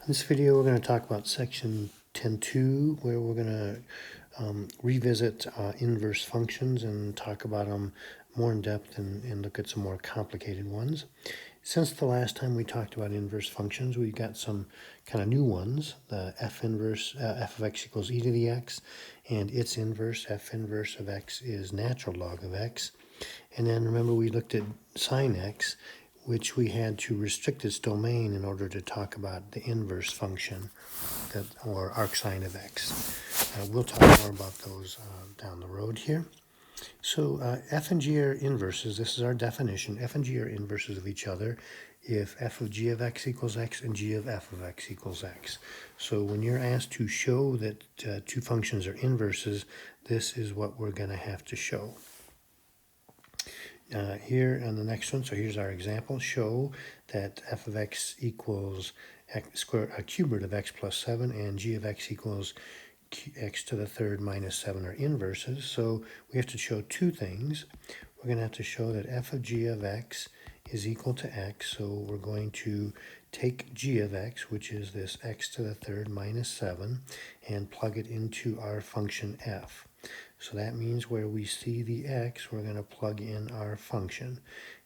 In this video, we're going to talk about section 10.2, where we're going to revisit inverse functions and talk about them more in depth and look at some more complicated ones. Since the last time we talked about inverse functions, we've got some kind of new ones. The f inverse, f of x equals e to the x, and its inverse, f inverse of x, is natural log of x. And then remember we looked at sine x, which we had to restrict its domain in order to talk about the inverse function, or arcsine of x. We'll talk more about those down the road here. So f and g are inverses. This is our definition. F and g are inverses of each other if f of g of x equals x and g of f of x equals x. So when you're asked to show that two functions are inverses, this is what we're going to have to show. Here on the next one, so here's our example. Show that f of x equals a cube root of x plus 7 and g of x equals x to the third minus 7 are inverses. So we have to show two things. We're going to have to show that f of g of x is equal to x. So we're going to take g of x, which is this x to the third minus 7, and plug it into our function f. So that means where we see the x, we're going to plug in our function.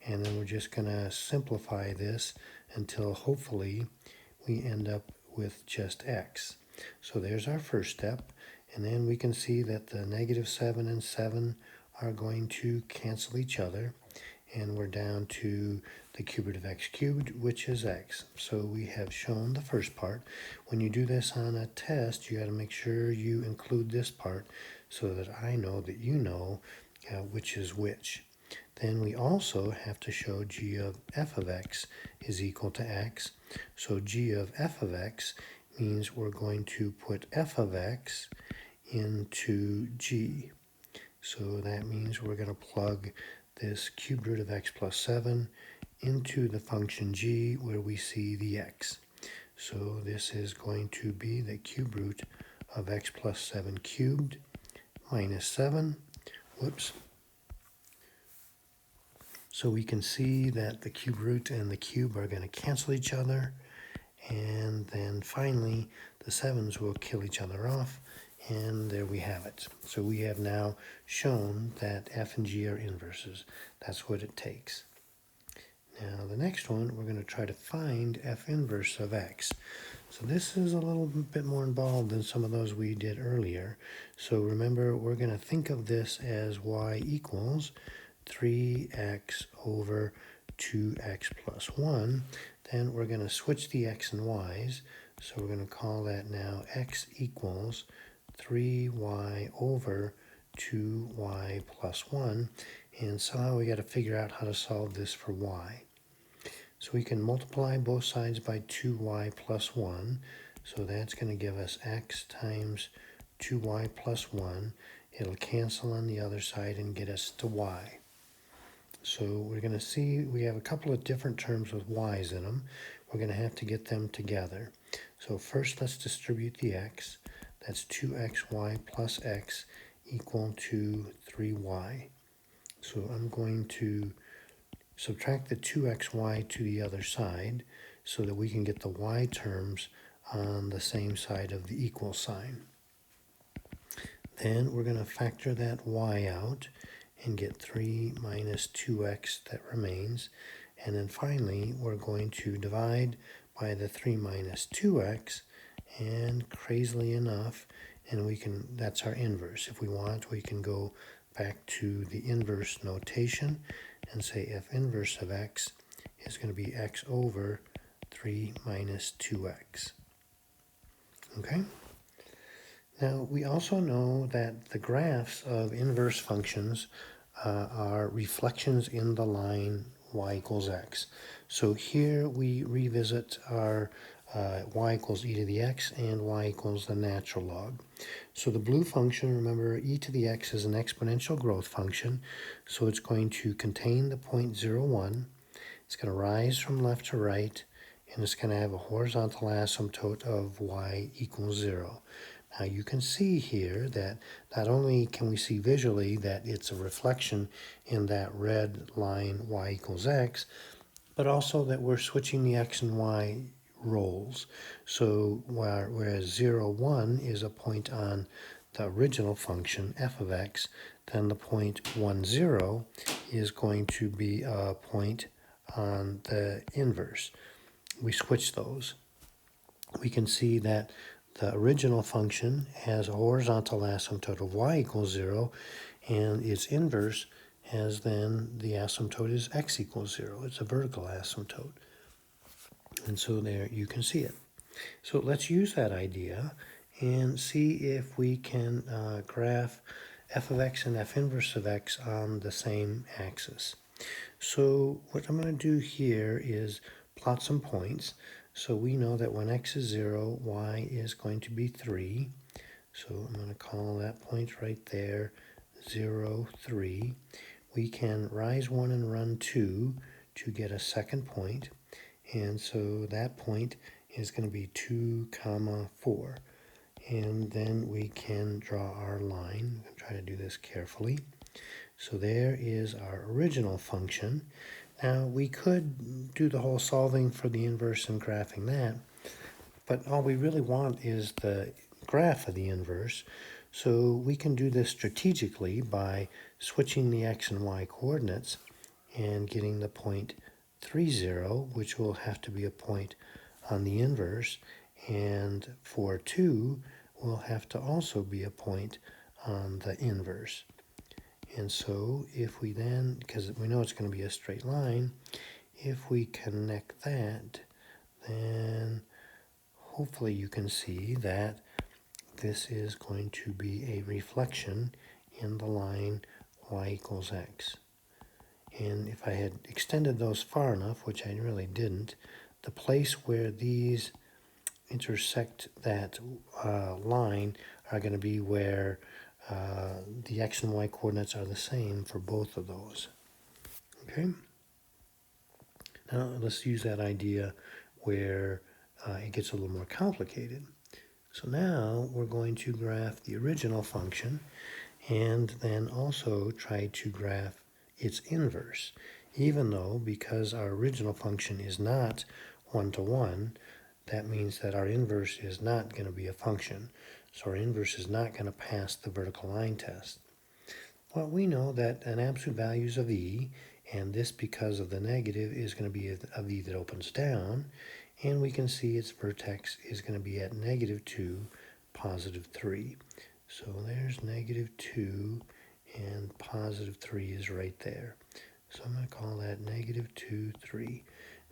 And then we're just going to simplify this until hopefully we end up with just x. So there's our first step. And then we can see that the negative 7 and 7 are going to cancel each other. And we're down to the cube root of x cubed, which is x. So we have shown the first part. When you do this on a test, you got to make sure you include this part so that I know that you know which is which. Then we also have to show g of f of x is equal to x. So g of f of x means we're going to put f of x into g. So that means we're going to plug this cube root of x plus 7 into the function g where we see the x. So this is going to be the cube root of x plus 7 cubed minus 7. Whoops. So we can see that the cube root and the cube are going to cancel each other. And then finally, the 7s will kill each other off. And there we have it. So we have now shown that f and g are inverses. That's what it takes. Now the next one, we're going to try to find f inverse of x. So this is a little bit more involved than some of those we did earlier. So remember, we're going to think of this as y equals 3x over 2x plus 1. Then we're going to switch the x and y's. So we're going to call that now x equals 3y over 2y plus 1. And somehow we got to figure out how to solve this for y. So we can multiply both sides by 2y plus 1. So that's going to give us x times 2y plus 1. It'll cancel on the other side and get us to y. So we're going to see we have a couple of different terms with y's in them. We're going to have to get them together. So first let's distribute the x. That's 2xy plus x equal to 3y. So I'm going to subtract the 2xy to the other side so that we can get the y terms on the same side of the equal sign. Then we're going to factor that y out and get 3 minus 2x that remains. And then finally, we're going to divide by the 3 minus 2x, and crazily enough, and that's our inverse. If we want, we can go back to the inverse notation and say f inverse of x is going to be x over 3 minus 2x. Okay? Now, we also know that the graphs of inverse functions are reflections in the line y equals x. So here we revisit our y equals e to the x and y equals the natural log. So the blue function, remember, e to the x is an exponential growth function. So it's going to contain the point 0, 1. It's going to rise from left to right, and it's going to have a horizontal asymptote of y equals 0. Now you can see here that not only can we see visually that it's a reflection in that red line y equals x, but also that we're switching the x and y rolls. So whereas 0, 1 is a point on the original function, f of x, then the point 1, 0 is going to be a point on the inverse. We switch those. We can see that the original function has a horizontal asymptote of y equals 0, and its inverse has then the asymptote is x equals 0. It's a vertical asymptote. And so there you can see it. So let's use that idea and see if we can graph f of x and f inverse of x on the same axis. So what I'm going to do here is plot some points. So we know that when x is 0, y is going to be 3. So I'm going to call that point right there 0, 3. We can rise 1 and run 2 to get a second point. And so that point is going to be 2, 4. And then we can draw our line. I'm try to do this carefully. So there is our original function. Now we could do the whole solving for the inverse and graphing that, but all we really want is the graph of the inverse. So we can do this strategically by switching the x and y coordinates and getting the point 3, 0, which will have to be a point on the inverse, and for 2 will have to also be a point on the inverse. And so if we then, because we know it's going to be a straight line, if we connect that, then hopefully you can see that this is going to be a reflection in the line y equals x. And if I had extended those far enough, which I really didn't, the place where these intersect that line are going to be where the x and y coordinates are the same for both of those. Okay? Now let's use that idea where it gets a little more complicated. So now we're going to graph the original function and then also try to graph its inverse, even though because our original function is not 1 to 1, that means that our inverse is not going to be a function. So our inverse is not going to pass the vertical line test. Well, we know that an absolute value is of e, and this, because of the negative, is going to be a v that opens down, and we can see its vertex is going to be at -2, +3. So there's -2, and +3 is right there. So I'm going to call that -2, 3.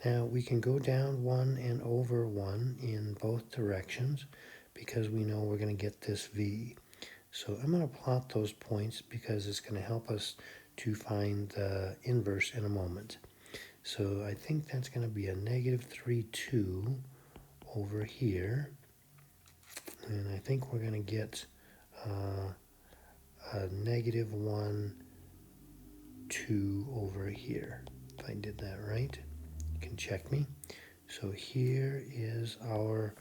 Now we can go down 1 and over 1 in both directions because we know we're going to get this v. So I'm going to plot those points because it's going to help us to find the inverse in a moment. So I think that's going to be a -3, 2 over here. And I think we're going to get a -1, 2 over here. If I did that right, you can check me. So here is our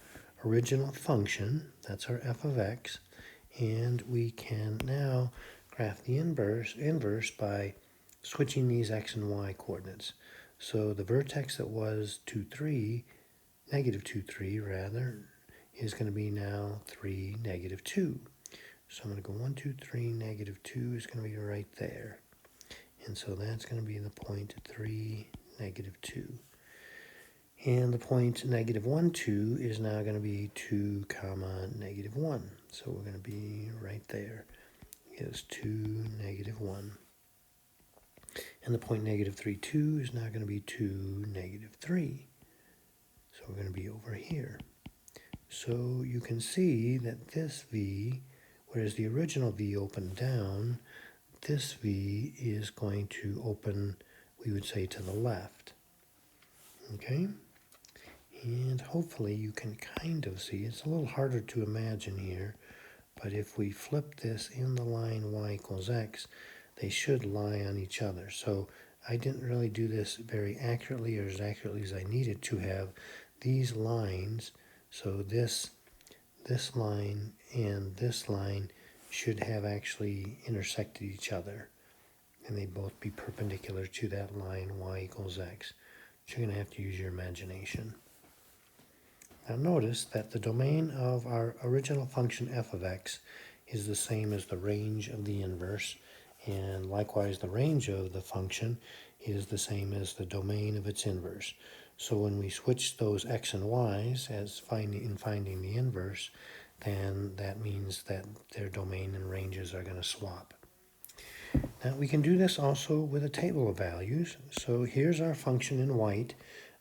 original function. That's our f of x. And we can now graph the inverse by switching these x and y coordinates. So the vertex that was 2, 3, -2, 3 rather, is going to be now 3, -2. So I'm going to go 1, 2, 3, -2 is going to be right there. And so that's going to be the point 3, -2. And the point -1, 2 is now going to be 2, -1. So we're going to be right there. Is 2, -1. And the point -3, 2 is now going to be 2, -3. So we're going to be over here. So you can see that this v, whereas the original v opened down, this v is going to open, we would say, to the left. Okay? And hopefully you can kind of see, it's a little harder to imagine here, but if we flip this in the line y equals x, they should lie on each other. So I didn't really do this very accurately or as accurately as I needed to have these lines. So this line and this line should have actually intersected each other, and they both be perpendicular to that line y equals x. But you're going to have to use your imagination. Now notice that the domain of our original function f of x is the same as the range of the inverse, and likewise the range of the function is the same as the domain of its inverse. So when we switch those x and y's as finding the inverse, then that means that their domain and ranges are going to swap. Now we can do this also with a table of values. So here's our function in white,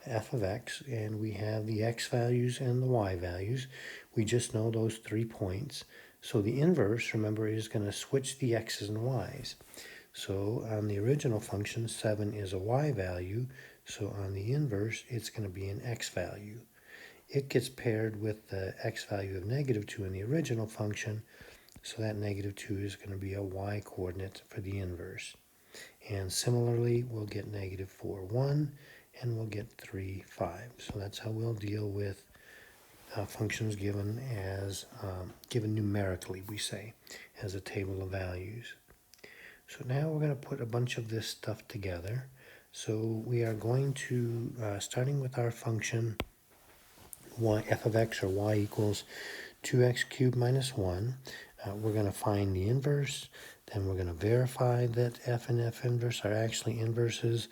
f of x, and we have the x values and the y values. We just know those 3 points. So the inverse, remember, is going to switch the x's and y's. So on the original function, 7 is a y value. So on the inverse, it's going to be an x value. It gets paired with the x value of -2 in the original function. So that -2 is going to be a y coordinate for the inverse. And similarly, we'll get -4, 1, and we'll get 3, 5. So that's how we'll deal with functions given given numerically, we say, as a table of values. So now we're going to put a bunch of this stuff together. So we are going to, starting with our function f of x, or y equals 2x cubed minus 1, we're going to find the inverse, then we're going to verify that f and f inverse are actually inverses,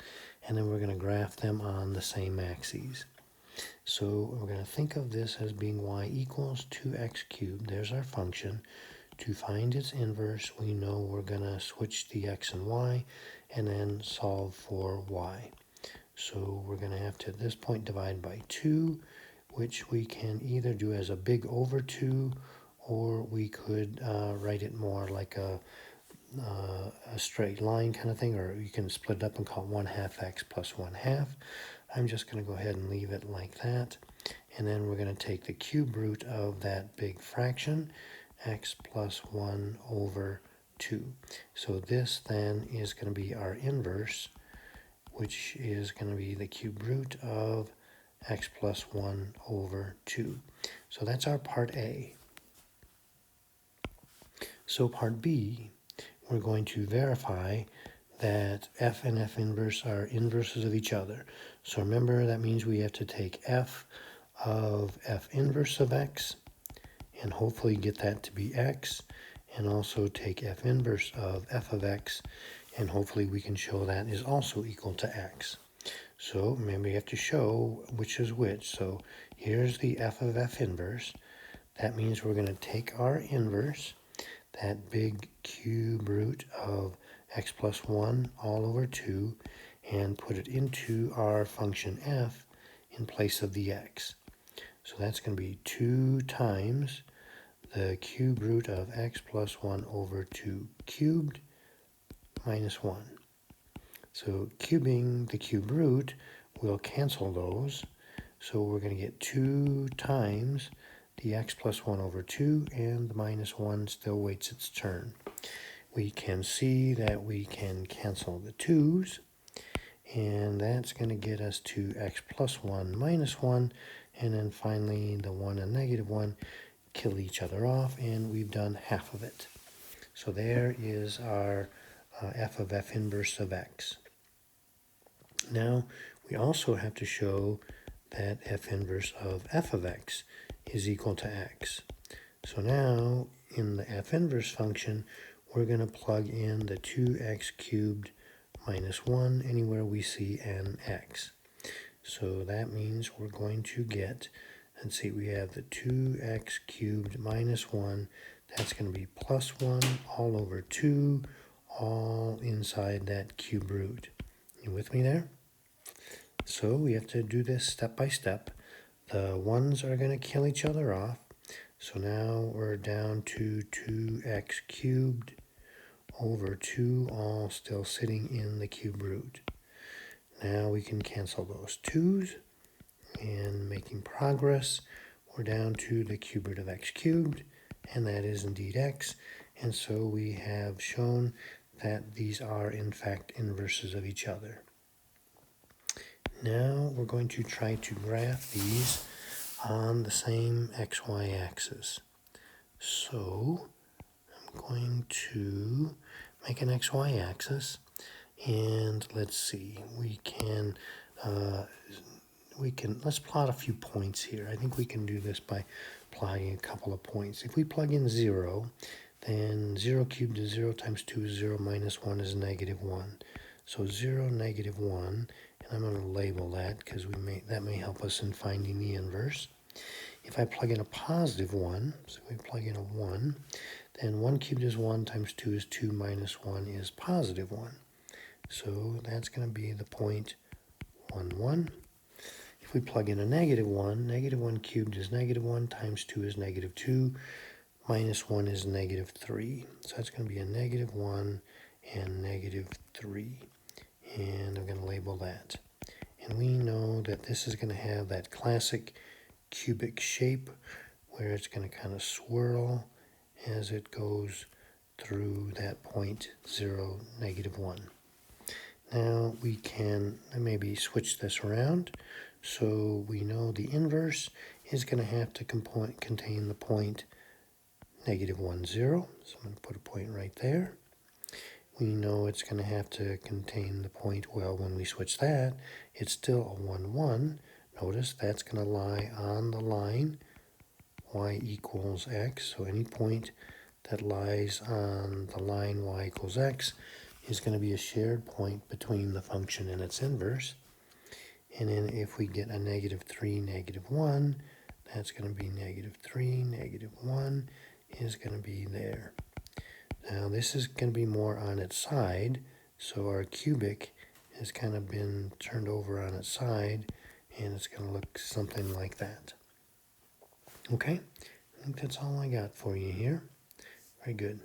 and then we're going to graph them on the same axes. So we're going to think of this as being y equals 2x cubed. There's our function. To find its inverse, we know we're going to switch the x and y and then solve for y. So we're going to have to, at this point, divide by 2, which we can either do as a big over 2, or we could write it more like a straight line kind of thing, or you can split it up and call it 1/2 x plus 1/2. I'm just going to go ahead and leave it like that. And then we're going to take the cube root of that big fraction, x plus 1 over 2. So this then is going to be our inverse, which is going to be the cube root of x plus 1 over 2. So that's our part A. So part B, we're going to verify that f and f inverse are inverses of each other. So remember, that means we have to take f of f inverse of x and hopefully get that to be x, and also take f inverse of f of x, and hopefully we can show that is also equal to x. So remember, you have to show which is which. So here's the f of f inverse. That means we're going to take our inverse, that big cube root of x plus 1 all over 2, and put it into our function f in place of the x. So that's going to be 2 times the cube root of x plus 1 over 2 cubed minus 1. So cubing the cube root will cancel those. So we're going to get 2 times the x plus 1 over 2, and the minus 1 still waits its turn. We can see that we can cancel the 2's, and that's going to get us to x plus 1 minus 1, and then finally the 1 and -1 kill each other off, and we've done half of it. So there is our f of f inverse of x. Now we also have to show that f inverse of f of x is equal to x. So now in the f inverse function, we're going to plug in the 2x cubed minus 1 anywhere we see an x. So that means we're going to get, let's see, we have the 2x cubed minus 1. That's going to be plus 1 all over 2, all inside that cube root. You with me there? So we have to do this step by step. The 1's are going to kill each other off. So now we're down to 2x cubed over 2, all still sitting in the cube root. Now we can cancel those 2's, and making progress, we're down to the cube root of x cubed, and that is indeed x. And so we have shown that these are in fact inverses of each other. Now we're going to try to graph these on the same xy axis. So I'm going to make an xy axis, and let's see, we can let's plot a few points here. I think we can do this by plotting a couple of points. If we plug in 0, then 0 cubed is 0 times 2 is 0 minus 1 is negative 1. So 0, negative 1, and I'm going to label that because that may help us in finding the inverse. If I plug in a positive 1, so we plug in a 1, then 1 cubed is 1 times 2 is 2 minus 1 is positive 1. So that's going to be the point 1, 1. If we plug in a negative 1 cubed is negative 1 times 2 is negative 2, minus 1 is negative 3. So that's going to be a negative 1 and negative 3. And I'm going to label that. And we know that this is going to have that classic cubic shape where it's going to kind of swirl as it goes through that point 0, negative 1. Now we can maybe switch this around. So we know the inverse is going to have to contain the point negative 1, 0. So I'm going to put a point right there. We know it's going to have to contain the point, well, when we switch that, it's still a 1, 1. Notice that's going to lie on the line y equals x. So any point that lies on the line y equals x is going to be a shared point between the function and its inverse. And then if we get a negative 3, negative 1, that's going to be negative 3, negative 1 is going to be there. Now this is going to be more on its side, so our cubic has kind of been turned over on its side, and it's going to look something like that. Okay, I think that's all I got for you here. Very good.